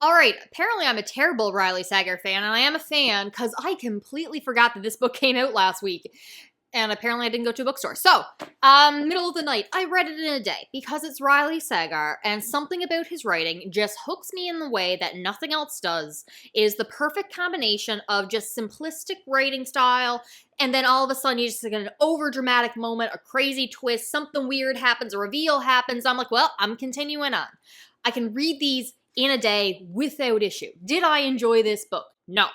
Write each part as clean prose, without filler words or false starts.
All right, apparently I'm a terrible Riley Sager fan, and I am a fan because I completely forgot that this book came out last week. And apparently I didn't go to a bookstore. So, middle of the night, I read it in a day because it's Riley Sagar, and something about his writing just hooks me in the way that nothing else does. It is the perfect combination of just simplistic writing style, and then all of a sudden you just get an over-dramatic moment, a crazy twist, something weird happens, a reveal happens. I'm like, well, I'm continuing on. I can read these in a day without issue. Did I enjoy this book? No.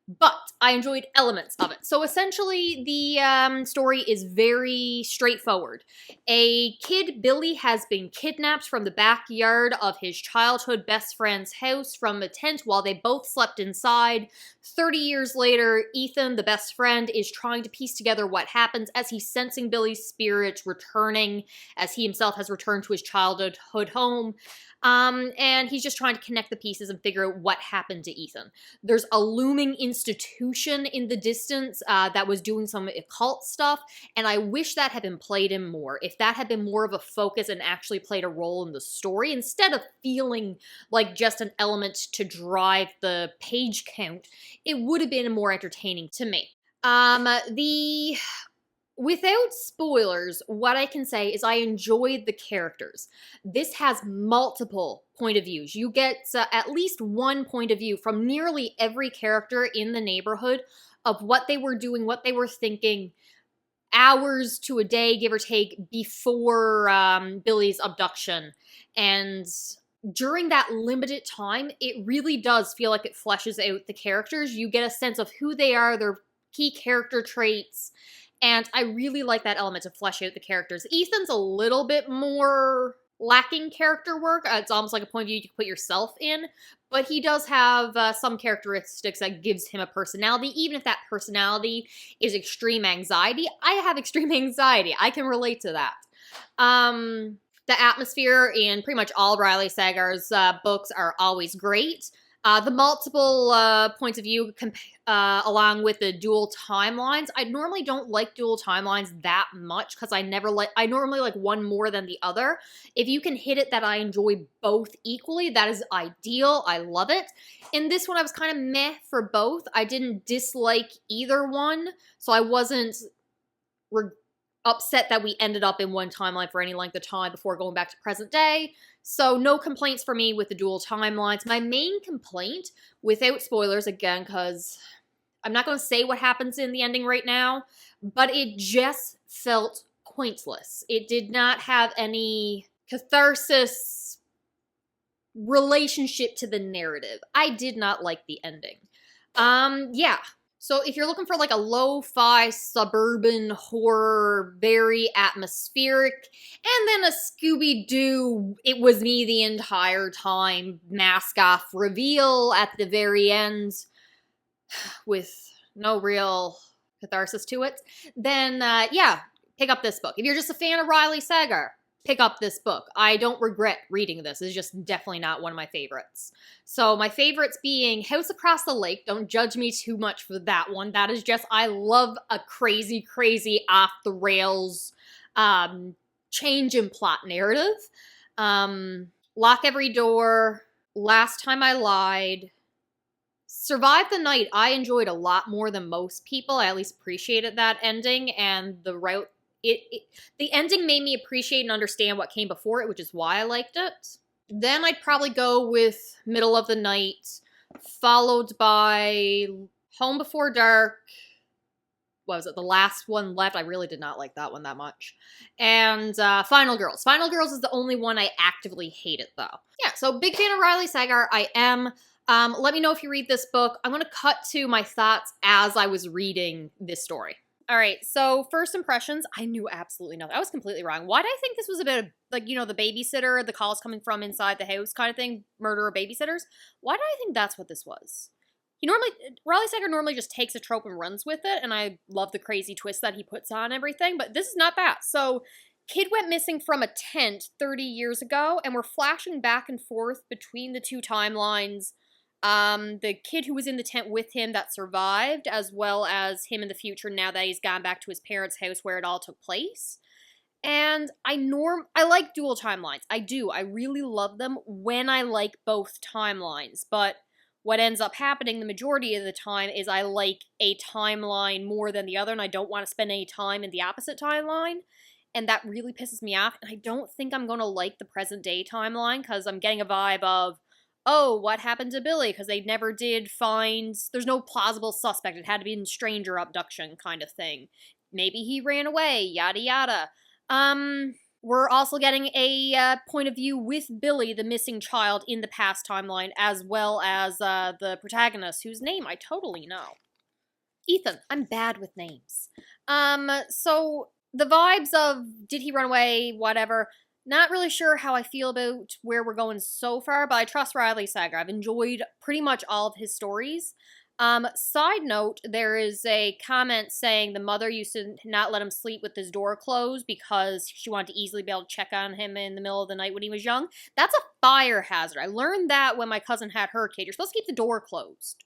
But I enjoyed elements of it. So essentially, the story is very straightforward. A kid, Billy, has been kidnapped from the backyard of his childhood best friend's house from a tent while they both slept inside. 30 years later, Ethan, the best friend, is trying to piece together what happens as he's sensing Billy's spirit returning, as he himself has returned to his childhood home. And he's just trying to connect the pieces and figure out what happened to Ethan. There's a looming institution in the distance that was doing some occult stuff, and I wish that had been played in more. If that had been more of a focus and actually played a role in the story, instead of feeling like just an element to drive the page count, it would have been more entertaining to me. Without spoilers, what I can say is I enjoyed the characters. This has multiple point of views. You get at least one point of view from nearly every character in the neighborhood of what they were doing, what they were thinking, hours to a day, give or take, before Billy's abduction. And during that limited time, it really does feel like it fleshes out the characters. You get a sense of who they are, their key character traits, and I really like that element to flesh out the characters. Ethan's a little bit more lacking character work. It's almost like a point of view you can put yourself in, but he does have some characteristics that gives him a personality, even if that personality is extreme anxiety. I have extreme anxiety. I can relate to that. The atmosphere in pretty much all Riley Sagar's books are always great. The multiple points of view along with the dual timelines. I normally don't like dual timelines that much because I normally like one more than the other. If you can hit it that I enjoy both equally, that is ideal. I love it. In this one, I was kind of meh for both. I didn't dislike either one, so I wasn't upset that we ended up in one timeline for any length of time before going back to present day. So no complaints for me with the dual timelines. My main complaint, without spoilers again, because I'm not going to say what happens in the ending right now, but it just felt pointless. It did not have any catharsis relationship to the narrative. I did not like the ending. Yeah. So if you're looking for like a lo-fi suburban horror, very atmospheric, and then a Scooby-Doo, it was me the entire time, mask off reveal at the very end with no real catharsis to it, then yeah, pick up this book. If you're just a fan of Riley Sagar, pick up this book. I don't regret reading this. It's just definitely not one of my favorites. So my favorites being House Across the Lake. Don't judge me too much for that one. That is just, I love a crazy, crazy off-the-rails change in plot narrative. Lock Every Door, Last Time I Lied, Survive the Night. I enjoyed a lot more than most people. I at least appreciated that ending, and the route the ending made me appreciate and understand what came before it, which is why I liked it. Then I'd probably go with Middle of the Night, followed by Home Before Dark. What was it? The last one left. I really did not like that one that much. And Final Girls. Final Girls is the only one I actively hated, though. Yeah, so big fan of Riley Sagar. I am. Let me know if you read this book. I'm going to cut to my thoughts as I was reading this story. All right, so first impressions, I knew absolutely nothing. I was completely wrong. Why did I think this was about, like, you know, the babysitter, the calls coming from inside the house kind of thing, murder of babysitters? Why did I think that's what this was? Riley Sagar normally just takes a trope and runs with it, and I love the crazy twist that he puts on everything, but this is not that. So, kid went missing from a tent 30 years ago, and we're flashing back and forth between the two timelines. The kid who was in the tent with him that survived, as well as him in the future now that he's gone back to his parents' house where it all took place. And I like dual timelines. I do. I really love them when I like both timelines. But what ends up happening the majority of the time is I like a timeline more than the other, and I don't want to spend any time in the opposite timeline. And that really pisses me off. And I don't think I'm going to like the present day timeline because I'm getting a vibe of, oh, what happened to Billy? Because they never did find, there's no plausible suspect. It had to be a stranger abduction kind of thing. Maybe he ran away, yada yada. We're also getting a point of view with Billy, the missing child, in the past timeline, as well as the protagonist, whose name I totally know. Ethan. I'm bad with names. So the vibes of did he run away, whatever. Not really sure how I feel about where we're going so far, but I trust Riley Sager. I've enjoyed pretty much all of his stories. Side note, there is a comment saying the mother used to not let him sleep with his door closed because she wanted to easily be able to check on him in the middle of the night when he was young. That's a fire hazard. I learned that when my cousin had her kid. You're supposed to keep the door closed.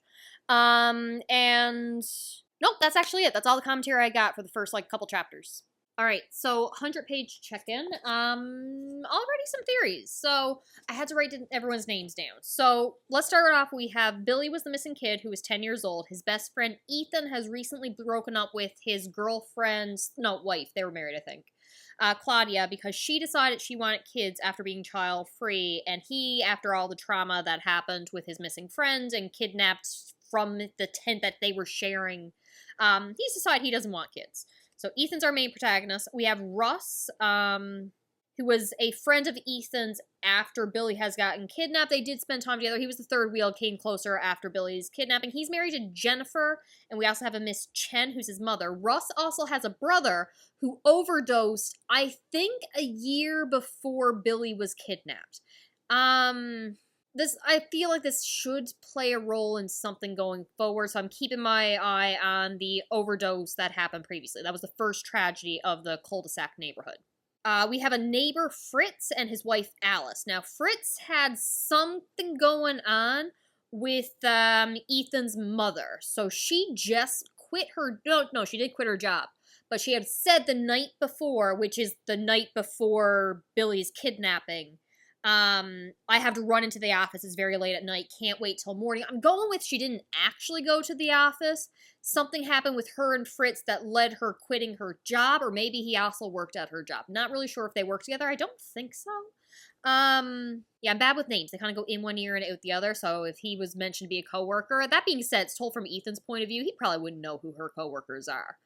And nope, that's actually it. That's all the commentary I got for the first, couple chapters. All right, so 100-page check-in. Already some theories. So I had to write everyone's names down. So let's start off. We have Billy was the missing kid who was 10 years old. His best friend Ethan has recently broken up with his girlfriend's, wife. They were married, I think. Claudia, because she decided she wanted kids after being child-free, and he, after all the trauma that happened with his missing friend and kidnapped from the tent that they were sharing, he's decided he doesn't want kids. So Ethan's our main protagonist. We have Russ, who was a friend of Ethan's after Billy has gotten kidnapped. They did spend time together. He was the third wheel, came closer after Billy's kidnapping. He's married to Jennifer, and we also have a Miss Chen, who's his mother. Russ also has a brother who overdosed, I think, a year before Billy was kidnapped. I feel like this should play a role in something going forward, so I'm keeping my eye on the overdose that happened previously. That was the first tragedy of the cul-de-sac neighborhood. We have a neighbor, Fritz, and his wife, Alice. Now, Fritz had something going on with Ethan's mother, so she just quit her... No, she did quit her job. But she had said the night before, which is the night before Billy's kidnapping, I have to run into the office. It's very late at night. Can't wait till morning. I'm going with she didn't actually go to the office. Something happened with her and Fritz that led her quitting her job, or maybe he also worked at her job. Not really sure if they work together. I don't think so. Yeah, I'm bad with names. They kind of go in one ear and out the other, so if he was mentioned to be a coworker, that being said, it's told from Ethan's point of view, he probably wouldn't know who her coworkers are.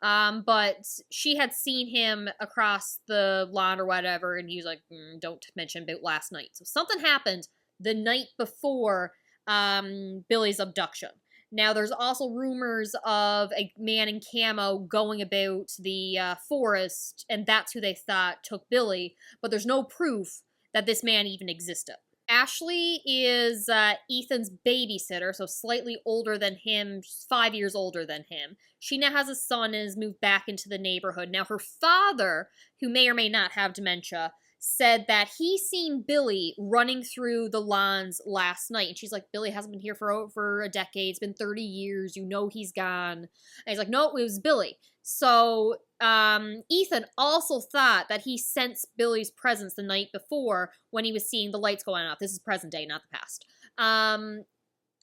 But she had seen him across the lawn or whatever, and he was like, don't mention about last night. So something happened the night before Billy's abduction. Now, there's also rumors of a man in camo going about the forest, and that's who they thought took Billy, but there's no proof that this man even existed. Ashley is Ethan's babysitter, so slightly older than him, 5 years older than him. She now has a son and has moved back into the neighborhood. Now, her father, who may or may not have dementia, said that he seen Billy running through the lawns last night. And she's like, Billy hasn't been here for over a decade. It's been 30 years. You know he's gone. And he's like, no, it was Billy. So Ethan also thought that he sensed Billy's presence the night before when he was seeing the lights going off. This is present day, not the past.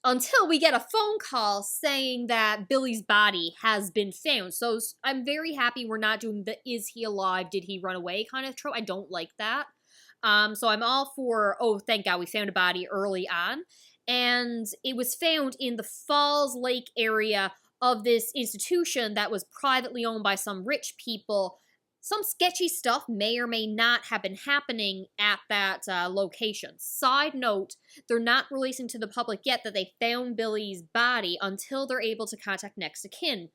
Until we get a phone call saying that Billy's body has been found. So I'm very happy we're not doing the is he alive, did he run away kind of trope. I don't like that. So I'm all for, oh, thank God we found a body early on. And it was found in the Falls Lake area of this institution that was privately owned by some rich people. Some sketchy stuff may or may not have been happening at that location. Side note, they're not releasing to the public yet that they found Billy's body until they're able to contact next of kin.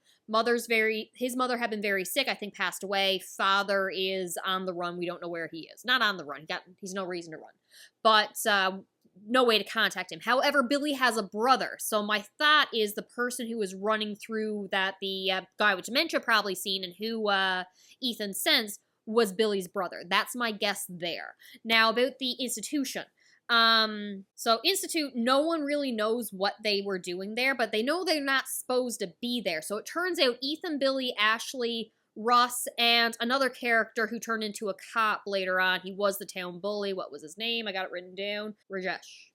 His mother had been very sick, I think passed away. Father is on the run. We don't know where he is. Not on the run. He's no reason to run. But no way to contact him. However, Billy has a brother. So my thought is the person who was running through that the guy with dementia probably seen and who Ethan sensed was Billy's brother. That's my guess there. Now, about the institution. So Institute, no one really knows what they were doing there, but they know they're not supposed to be there. So it turns out Ethan, Billy, Ashley, Russ and another character who turned into a cop later on. He was the town bully. What was his name? I got it written down. Rajesh.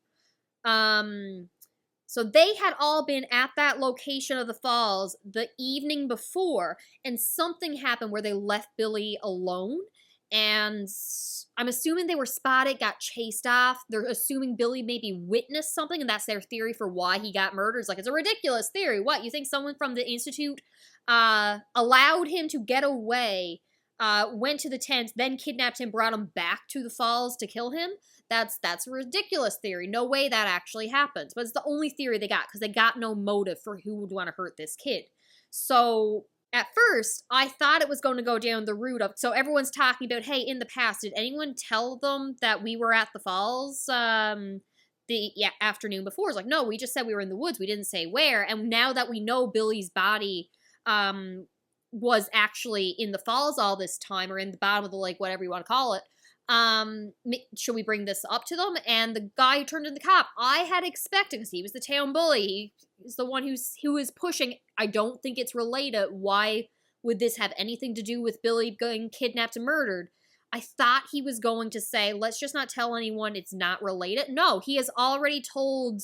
So they had all been at that location of the falls the evening before, and something happened where they left Billy alone. And I'm assuming they were spotted, got chased off. They're assuming Billy maybe witnessed something, and that's their theory for why he got murdered. It's like, it's a ridiculous theory. What, you think someone from the Institute allowed him to get away, went to the tent, then kidnapped him, brought him back to the falls to kill him? That's a ridiculous theory. No way that actually happens. But it's the only theory they got, because they got no motive for who would want to hurt this kid. So at first, I thought it was going to go down the route of, so everyone's talking about, hey, in the past, did anyone tell them that we were at the falls the afternoon before? It's like, no, we just said we were in the woods. We didn't say where. And now that we know Billy's body was actually in the falls all this time, or in the bottom of the lake, whatever you want to call it, should we bring this up to them? And the guy who turned into the cop, I had expected, because he was the town bully, he's the one who is pushing. I don't think it's related. Why would this have anything to do with Billy getting kidnapped and murdered? I thought he was going to say, let's just not tell anyone, it's not related. No, he has already told,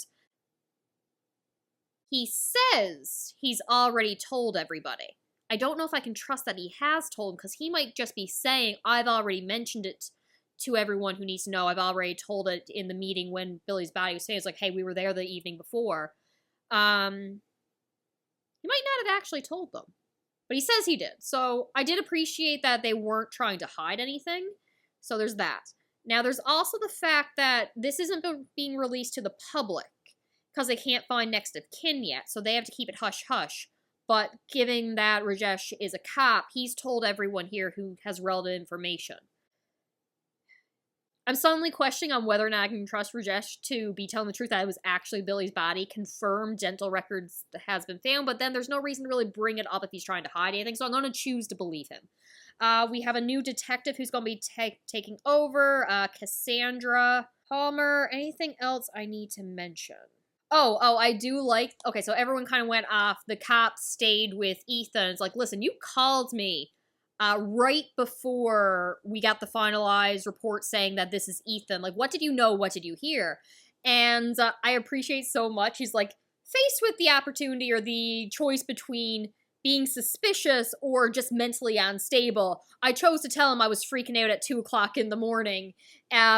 he says he's already told everybody. I don't know if I can trust that he has told, because he might just be saying, I've already mentioned it to everyone who needs to know. I've already told it in the meeting when Billy's body was saying, it's like, hey, we were there the evening before. He might not have actually told them, but he says he did. So I did appreciate that they weren't trying to hide anything. So there's that. Now there's also the fact that this isn't being released to the public because they can't find next of kin yet. So they have to keep it hush-hush. But given that Rajesh is a cop, he's told everyone here who has relevant information. I'm suddenly questioning on whether or not I can trust Rajesh to be telling the truth that it was actually Billy's body. Confirmed dental records that has been found, but then there's no reason to really bring it up if he's trying to hide anything, so I'm going to choose to believe him. We have a new detective who's going to be taking over, Cassandra Palmer. Anything else I need to mention? Oh, I do like, okay, so everyone kind of went off. The cop stayed with Ethan. It's like, listen, you called me right before we got the finalized report saying that this is Ethan. Like, what did you know? What did you hear? And I appreciate so much. He's like, faced with the opportunity or the choice between being suspicious or just mentally unstable, I chose to tell him I was freaking out at 2 o'clock in the morning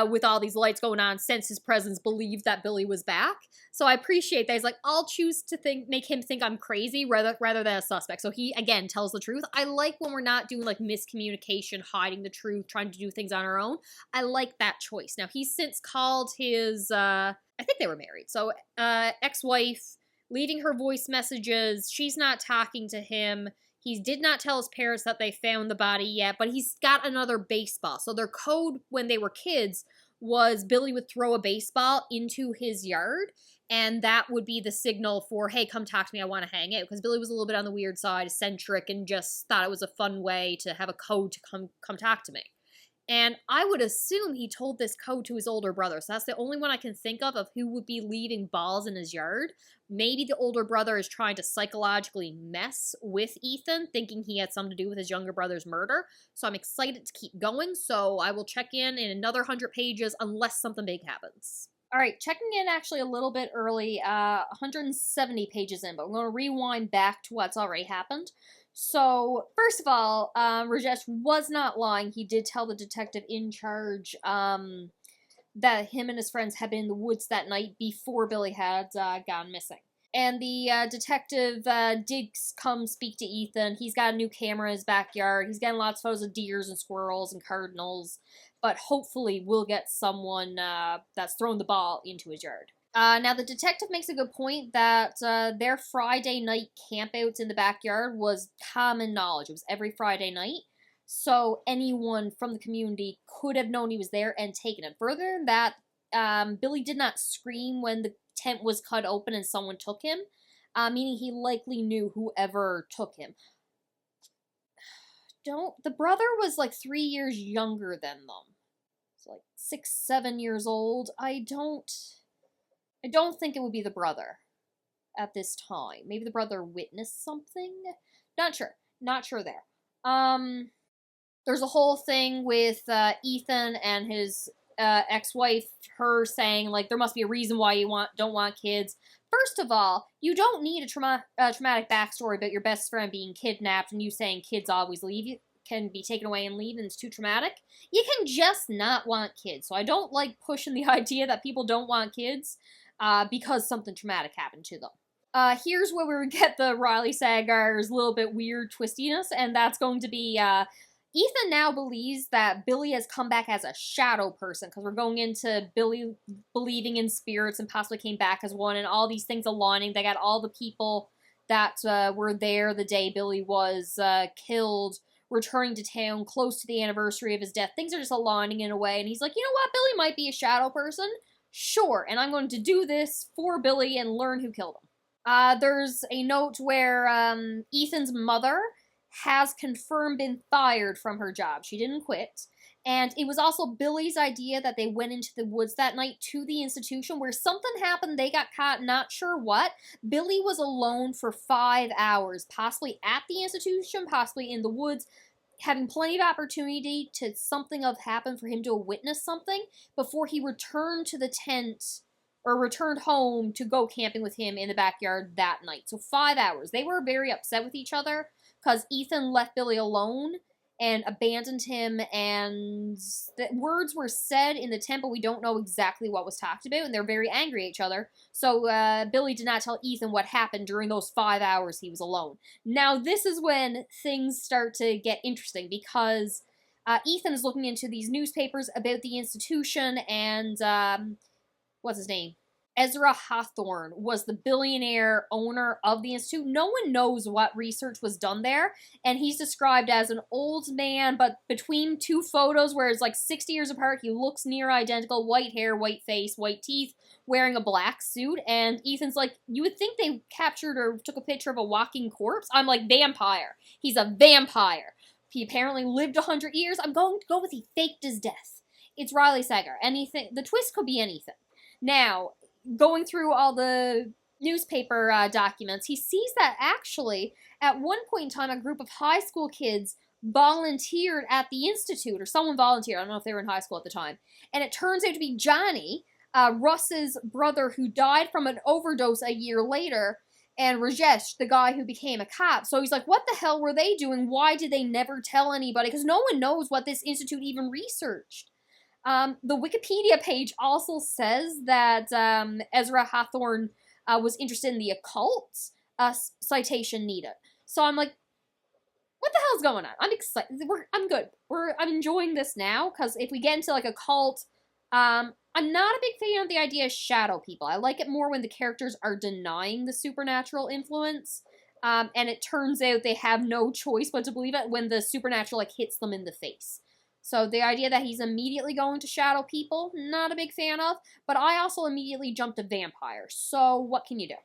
with all these lights going on, since his presence believed that Billy was back. So I appreciate that. He's like, I'll choose to make him think I'm crazy rather than a suspect. So he, again, tells the truth. I like when we're not doing, like, miscommunication, hiding the truth, trying to do things on our own. I like that choice. Now, he's since called his, I think they were married, so ex-wife, leaving her voice messages. She's not talking to him. He did not tell his parents that they found the body yet, but he's got another baseball. So their code when they were kids was Billy would throw a baseball into his yard, and that would be the signal for, hey, come talk to me, I want to hang out. Because Billy was a little bit on the weird side, eccentric, and just thought it was a fun way to have a code to come talk to me. And I would assume he told this code to his older brother. So that's the only one I can think of who would be leaving balls in his yard. Maybe the older brother is trying to psychologically mess with Ethan, thinking he had something to do with his younger brother's murder. So I'm excited to keep going. So I will check in another 100 pages unless something big happens. All right, checking in actually a little bit early, 170 pages in, but we're going to rewind back to what's already happened. So, first of all, Rajesh was not lying. He did tell the detective in charge that him and his friends had been in the woods that night before Billy had gone missing. And the detective did come speak to Ethan. He's got a new camera in his backyard. He's getting lots of photos of deers and squirrels and cardinals. But hopefully we'll get someone that's thrown the ball into his yard. Now, the detective makes a good point that their Friday night campouts in the backyard was common knowledge. It was every Friday night. So anyone from the community could have known he was there and taken him. Further than that, Billy did not scream when the tent was cut open and someone took him, meaning he likely knew whoever took him. The brother was like 3 years younger than them. It's like 6, 7 years old. I don't think it would be the brother at this time. Maybe the brother witnessed something? Not sure there. There's a whole thing with Ethan and his ex-wife, her saying like there must be a reason why you don't want kids. First of all, you don't need a traumatic backstory about your best friend being kidnapped and you saying kids always leave you can be taken away and leave and it's too traumatic. You can just not want kids. So I don't like pushing the idea that people don't want kids because something traumatic happened to them. Here's where we get the Riley Sagar's little bit weird twistiness, and that's going to be Ethan now believes that Billy has come back as a shadow person, because we're going into Billy believing in spirits and possibly came back as one, and all these things aligning. They got all the people that were there the day Billy was killed returning to town close to the anniversary of his death. Things are just aligning in a way, and he's like, you know what, Billy might be a shadow person? Sure, and I'm going to do this for Billy and learn who killed him. There's a note where Ethan's mother has confirmed been fired from her job. She didn't quit. And it was also Billy's idea that they went into the woods that night to the institution where something happened, they got caught, not sure what. Billy was alone for 5 hours, possibly at the institution, possibly in the woods, having plenty of opportunity to something have happened for him to witness something before he returned to the tent or returned home to go camping with him in the backyard that night. So 5 hours. They were very upset with each other because Ethan left Billy alone and abandoned him, and the words were said in the tent, but we don't know exactly what was talked about, and they're very angry at each other. So Billy did not tell Ethan what happened during those 5 hours he was alone. Now, this is when things start to get interesting, because Ethan is looking into these newspapers about the institution, and what's his name? Ezra Hawthorne was the billionaire owner of the institute. No one knows what research was done there, and he's described as an old man, but between two photos where it's like 60 years apart, he looks near identical, white hair, white face, white teeth, wearing a black suit, and Ethan's like, you would think they captured or took a picture of a walking corpse? I'm like, vampire. He's a vampire. He apparently lived 100 years. I'm going to go with he faked his death. It's Riley Sagar. Anything. The twist could be anything. Now, going through all the newspaper documents, he sees that actually, at one point in time, a group of high school kids volunteered at the institute, or someone volunteered. I don't know if they were in high school at the time. And it turns out to be Johnny, Russ's brother, who died from an overdose a year later, and Rajesh, the guy who became a cop. So he's like, what the hell were they doing? Why did they never tell anybody? Because no one knows what this institute even researched. The Wikipedia page also says that Ezra Hawthorne was interested in the occult, citation needed. So I'm like, what the hell's going on? I'm excited. I'm good. I'm enjoying this now, because if we get into like a cult, I'm not a big fan of the idea of shadow people. I like it more when the characters are denying the supernatural influence, and it turns out they have no choice but to believe it when the supernatural like hits them in the face. So the idea that he's immediately going to shadow people, not a big fan of, but I also immediately jumped to vampires. So what can you do?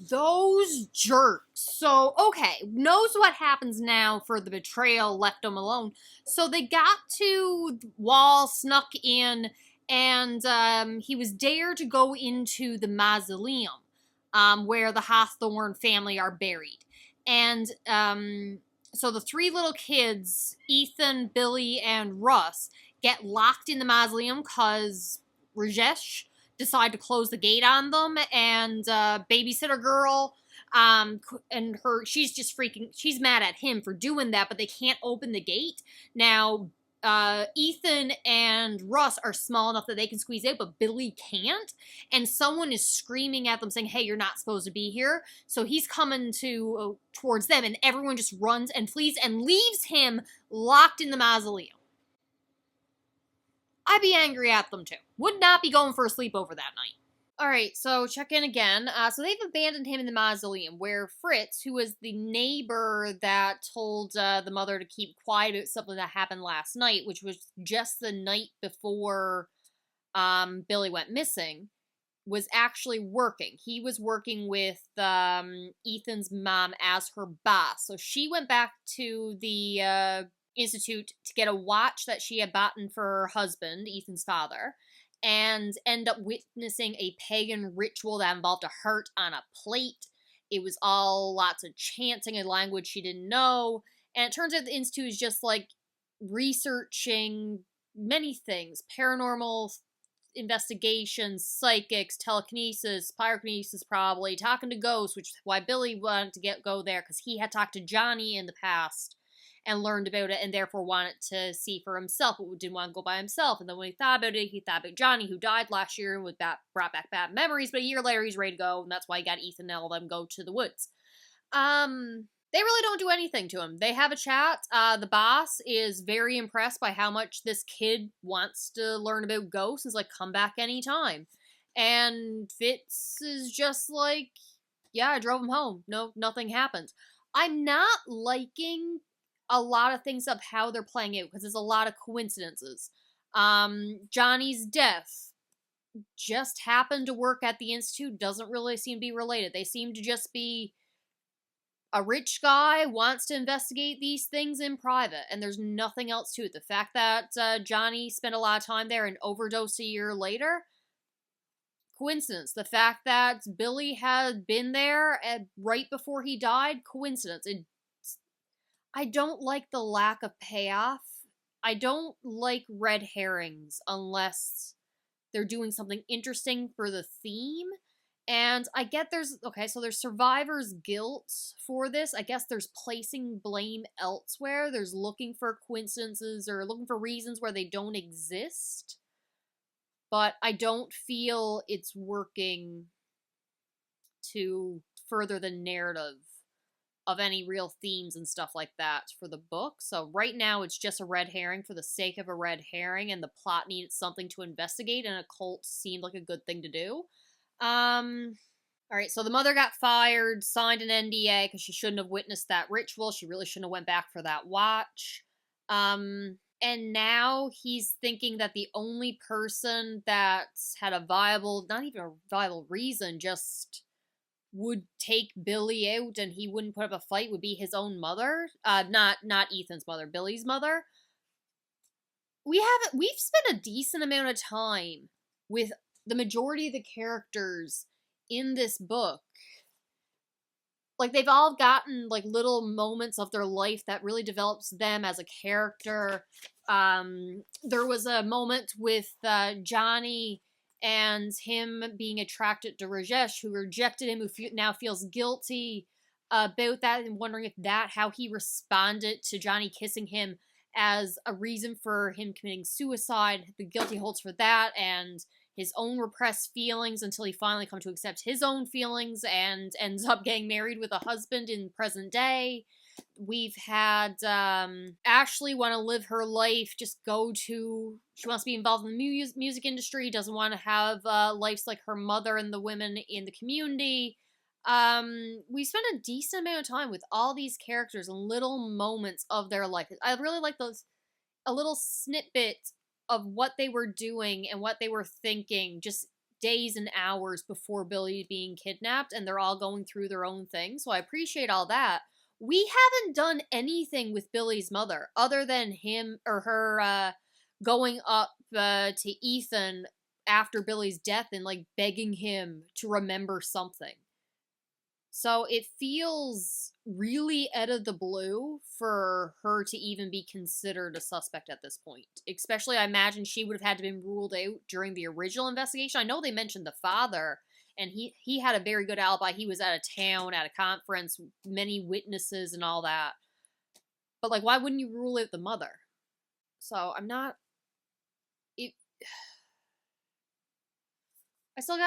Those jerks. So, okay, knows what happens now for the betrayal, left them alone. So they got to the wall, snuck in, and he was dared to go into the mausoleum, where the Hawthorne family are buried. And, so the three little kids, Ethan, Billy, and Russ, get locked in the mausoleum because Rajesh decide to close the gate on them, and babysitter girl, and she's just she's mad at him for doing that, but they can't open the gate. Now, Ethan and Russ are small enough that they can squeeze out, but Billy can't, and someone is screaming at them saying, hey, you're not supposed to be here. So he's coming towards them, and everyone just runs and flees and leaves him locked in the mausoleum. I'd be angry at them too. Would not be going for a sleepover that night. Alright, so check in again. So they've abandoned him in the mausoleum, where Fritz, who was the neighbor that told the mother to keep quiet about something that happened last night, which was just the night before Billy went missing, was actually working. He was working with Ethan's mom as her boss. So she went back to the institute to get a watch that she had bought for her husband, Ethan's father, and end up witnessing a pagan ritual that involved a heart on a plate. It was all lots of chanting, a language she didn't know, And it turns out the Institute is just, like, researching many things. Paranormal investigations, psychics, telekinesis, pyrokinesis probably, talking to ghosts, which is why Billy wanted to go there, because he had talked to Johnny in the past and learned about it, and therefore wanted to see for himself, but didn't want to go by himself. And then when he thought about it, he thought about Johnny, who died last year and brought back bad memories, but a year later he's ready to go, and that's why he got Ethan and all them go to the woods. They really don't do anything to him. They have a chat. The boss is very impressed by how much this kid wants to learn about ghosts. He's like, come back anytime. And Fitz is just like, yeah, I drove him home. No, nothing happened. I'm not liking a lot of things of how they're playing out, because there's a lot of coincidences. Johnny's death just happened to work at the Institute. Doesn't really seem to be related. They seem to just be a rich guy wants to investigate these things in private, and there's nothing else to it. The fact that Johnny spent a lot of time there and overdosed a year later, coincidence. The fact that Billy had been there right before he died, coincidence. I don't like the lack of payoff. I don't like red herrings unless they're doing something interesting for the theme. And I get there's survivor's guilt for this. I guess there's placing blame elsewhere. There's looking for coincidences or looking for reasons where they don't exist. But I don't feel it's working to further the narrative of any real themes and stuff like that for the book. So right now it's just a red herring for the sake of a red herring, and the plot needed something to investigate, and a cult seemed like a good thing to do. Alright, so the mother got fired, signed an NDA because she shouldn't have witnessed that ritual. She really shouldn't have went back for that watch. And now he's thinking that the only person that's had a viable, not even a viable reason, just would take Billy out and he wouldn't put up a fight would be his own mother. Not Ethan's mother, Billy's mother. We've spent a decent amount of time with the majority of the characters in this book. Like, they've all gotten, like, little moments of their life that really develops them as a character. There was a moment with Johnny and him being attracted to Rajesh, who rejected him, who now feels guilty about that, and wondering if how he responded to Johnny kissing him as a reason for him committing suicide. The guilt he holds for that, and his own repressed feelings until he finally comes to accept his own feelings and ends up getting married with a husband in present day. We've had Ashley want to live her life, she wants to be involved in the music industry, doesn't want to have lives like her mother and the women in the community. We spent a decent amount of time with all these characters and little moments of their life. I really like a little snippet of what they were doing and what they were thinking just days and hours before Billy being kidnapped, and they're all going through their own thing, so I appreciate all that. We haven't done anything with Billy's mother other than him or her going up to Ethan after Billy's death and, like, begging him to remember something. So it feels really out of the blue for her to even be considered a suspect at this point. Especially, I imagine she would have had to been ruled out during the original investigation. I know they mentioned the father, and he had a very good alibi. He was out of town, at a conference, many witnesses and all that. But, like, why wouldn't you rule out the mother? So, I still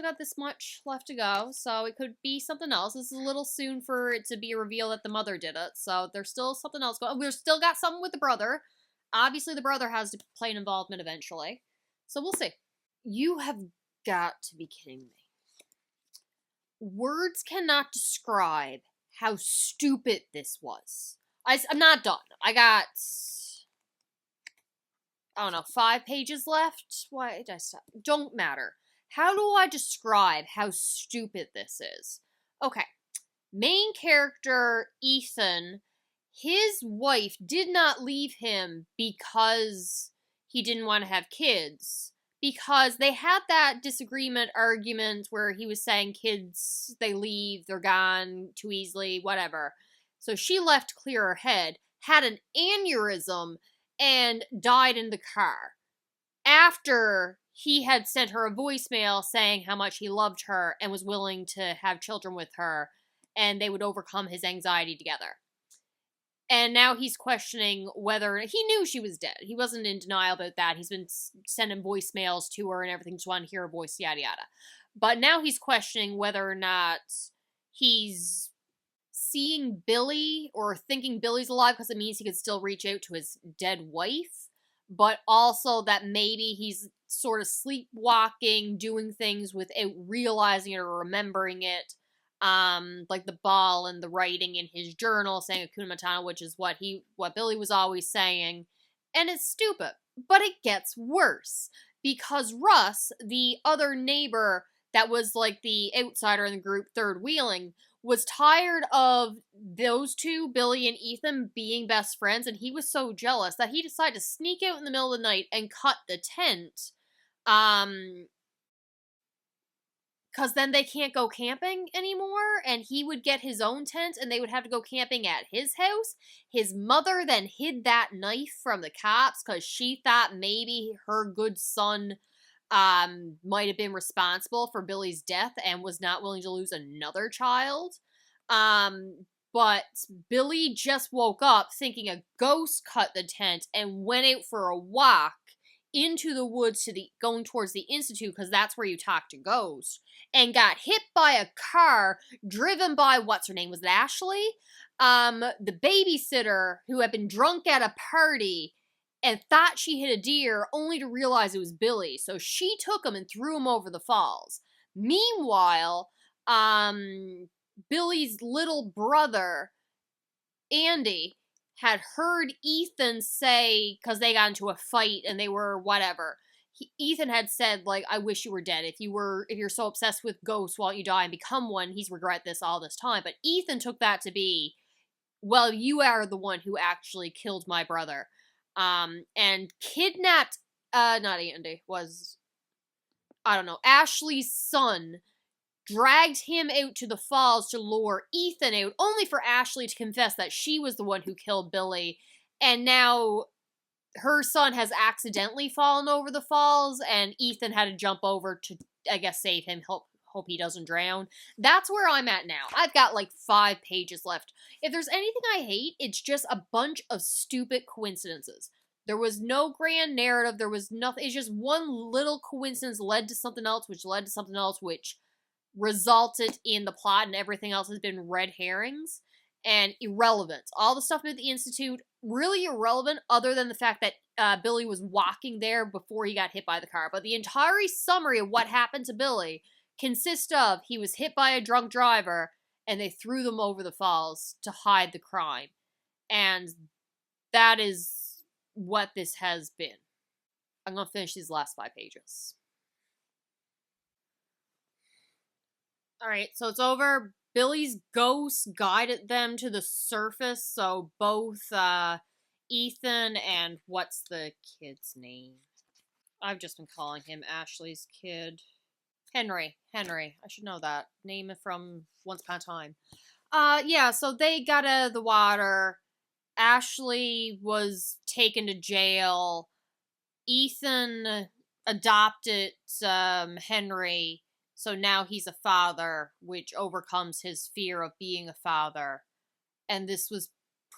got this much left to go, so it could be something else. This is a little soon for it to be a reveal that the mother did it, so there's still something else going on. We've still got something with the brother. Obviously, the brother has to play an involvement eventually. So we'll see. You have got to be kidding me. Words cannot describe how stupid this was. I'm not done. I got, I don't know, 5 pages left? Why did I stop? Don't matter. How do I describe how stupid this is? Okay. Main character, Ethan, his wife did not leave him because he didn't want to have kids. Because they had that argument where he was saying kids, they leave, they're gone too easily, whatever. So she left to clear her head, had an aneurysm, and died in the car. After he had sent her a voicemail saying how much he loved her and was willing to have children with her, and they would overcome his anxiety together. And now he's questioning whether he knew she was dead. He wasn't in denial about that. He's been sending voicemails to her and everything, just wanted to hear her voice, yada yada. But now he's questioning whether or not he's seeing Billy or thinking Billy's alive because it means he could still reach out to his dead wife, but also that maybe he's sort of sleepwalking, doing things without realizing it or remembering it. Like the ball and the writing in his journal saying Hakuna Matata, which is what Billy was always saying. And it's stupid. But it gets worse. Because Russ, the other neighbor that was like the outsider in the group third wheeling, was tired of those two, Billy and Ethan, being best friends, and he was so jealous that he decided to sneak out in the middle of the night and cut the tent. Because then they can't go camping anymore, and he would get his own tent, and they would have to go camping at his house. His mother then hid that knife from the cops, because she thought maybe her good son might have been responsible for Billy's death, and was not willing to lose another child. But Billy just woke up thinking a ghost cut the tent, and went out for a walk into the woods going towards the Institute, because that's where you talk to ghosts, and got hit by a car driven by, what's her name, was it Ashley? The babysitter who had been drunk at a party and thought she hit a deer, only to realize it was Billy. So she took him and threw him over the falls. Meanwhile, Billy's little brother, Andy, had heard Ethan say, because they got into a fight and they were whatever, Ethan had said, like, I wish you were dead. If you're so obsessed with ghosts, why don't you die and become one? He's regret this all this time. But Ethan took that to be, well, you are the one who actually killed my brother. And kidnapped, not Andy, Ashley's son, dragged him out to the falls to lure Ethan out, only for Ashley to confess that she was the one who killed Billy, and now her son has accidentally fallen over the falls, and Ethan had to jump over to, I guess, save him, hope he doesn't drown. That's where I'm at now. I've got like 5 pages left. If there's anything I hate, it's just a bunch of stupid coincidences. There was no grand narrative, there was nothing, it's just one little coincidence led to something else, which led to something else, which resulted in the plot, and everything else has been red herrings and irrelevant. All the stuff about the Institute, really irrelevant, other than the fact that Billy was walking there before he got hit by the car. But the entire summary of what happened to Billy consists of, he was hit by a drunk driver, and they threw them over the falls to hide the crime. And that is what this has been. I'm going to finish these last 5 pages. Alright, so it's over. Billy's ghost guided them to the surface, so both Ethan and what's the kid's name? I've just been calling him Ashley's kid. Henry. I should know that. Name from Once Upon a Time. Yeah, so they got out of the water. Ashley was taken to jail. Ethan adopted Henry. So now he's a father, which overcomes his fear of being a father. And this was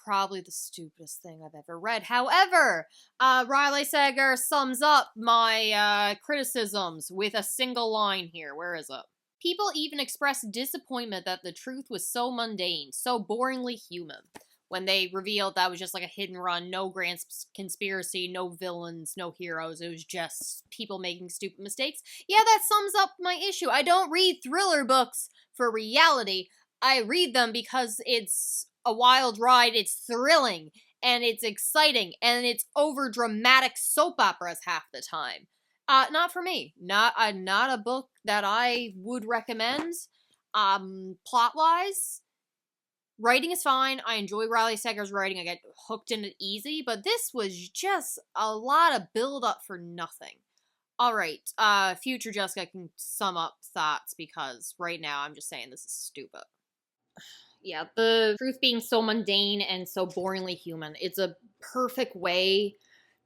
probably the stupidest thing I've ever read. However, Riley Sager sums up my criticisms with a single line here. Where is it? People even expressed disappointment that the truth was so mundane, so boringly human. When they revealed that was just like a hit and run, no grand conspiracy, no villains, no heroes. It was just people making stupid mistakes. Yeah, that sums up my issue. I don't read thriller books for reality. I read them because it's a wild ride, it's thrilling, and it's exciting, and it's over dramatic soap operas half the time. Not for me. Not a book that I would recommend. Plot-wise, writing is fine. I enjoy Riley Sager's writing. I get hooked in it easy, but this was just a lot of build-up for nothing. Alright, future Jessica can sum up thoughts, because right now I'm just saying this is stupid. Yeah, the truth being so mundane and so boringly human. It's a perfect way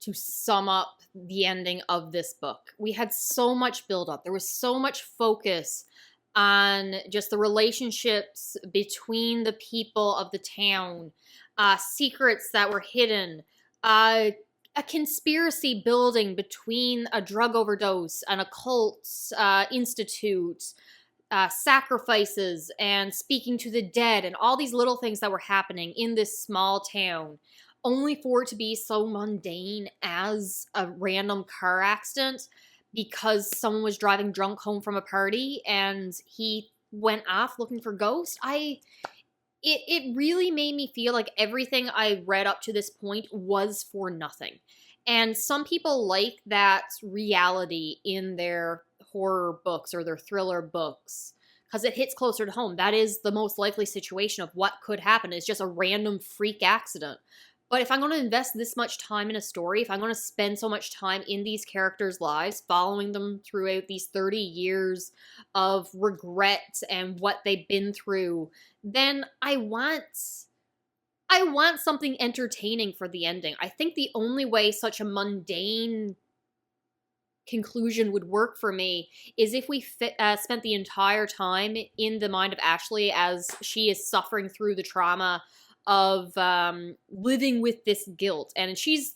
to sum up the ending of this book. We had so much buildup. There was so much focus on just the relationships between the people of the town, secrets that were hidden, a conspiracy building between a drug overdose, an occult institute, sacrifices and speaking to the dead and all these little things that were happening in this small town, only for it to be so mundane as a random car accident because someone was driving drunk home from a party and he went off looking for ghosts. It really made me feel like everything I read up to this point was for nothing. And some people like that reality in their horror books or their thriller books because it hits closer to home. That is the most likely situation of what could happen. It's just a random freak accident. But if I'm going to invest this much time in a story, if I'm going to spend so much time in these characters' lives, following them throughout these 30 years of regret and what they've been through, then I want something entertaining for the ending. I think the only way such a mundane conclusion would work for me is if we spent the entire time in the mind of Ashley as she is suffering through the trauma of living with this guilt. And she's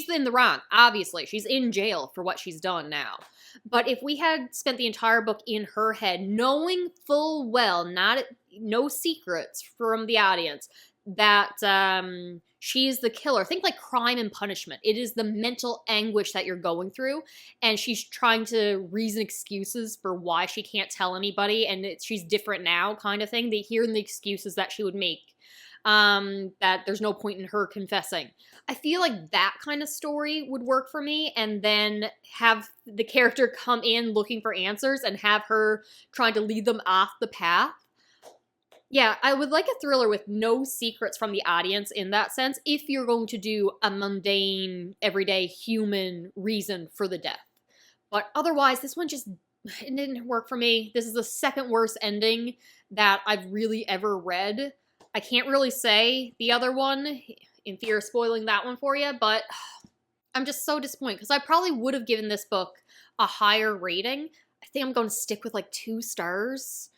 in the wrong, obviously. She's in jail for what she's done now. But if we had spent the entire book in her head, knowing full well, no secrets from the audience, that she's the killer. Think like Crime and Punishment. It is the mental anguish that you're going through, and she's trying to reason excuses for why she can't tell anybody, and she's different now kind of thing. They hear the excuses that she would make, that there's no point in her confessing. I feel like that kind of story would work for me, and then have the character come in looking for answers and have her trying to lead them off the path. Yeah, I would like a thriller with no secrets from the audience in that sense, if you're going to do a mundane, everyday human reason for the death. But otherwise, this one just, it didn't work for me. This is the second worst ending that I've really ever read. I can't really say the other one, in fear of spoiling that one for you, but I'm just so disappointed, because I probably would have given this book a higher rating. I think I'm going to stick with like 2 stars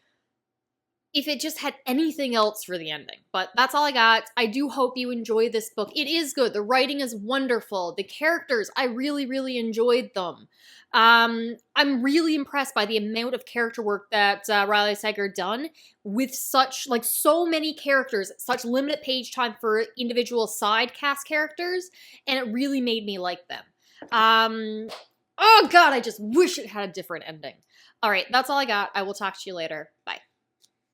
if it just had anything else for the ending. But that's all I got. I do hope you enjoy this book. It is good. The writing is wonderful. The characters, I really, really enjoyed them. I'm really impressed by the amount of character work that Riley Sager done with such, like, so many characters, such limited page time for individual side cast characters, and it really made me like them. Oh god, I just wish it had a different ending. All right, that's all I got. I will talk to you later. Bye.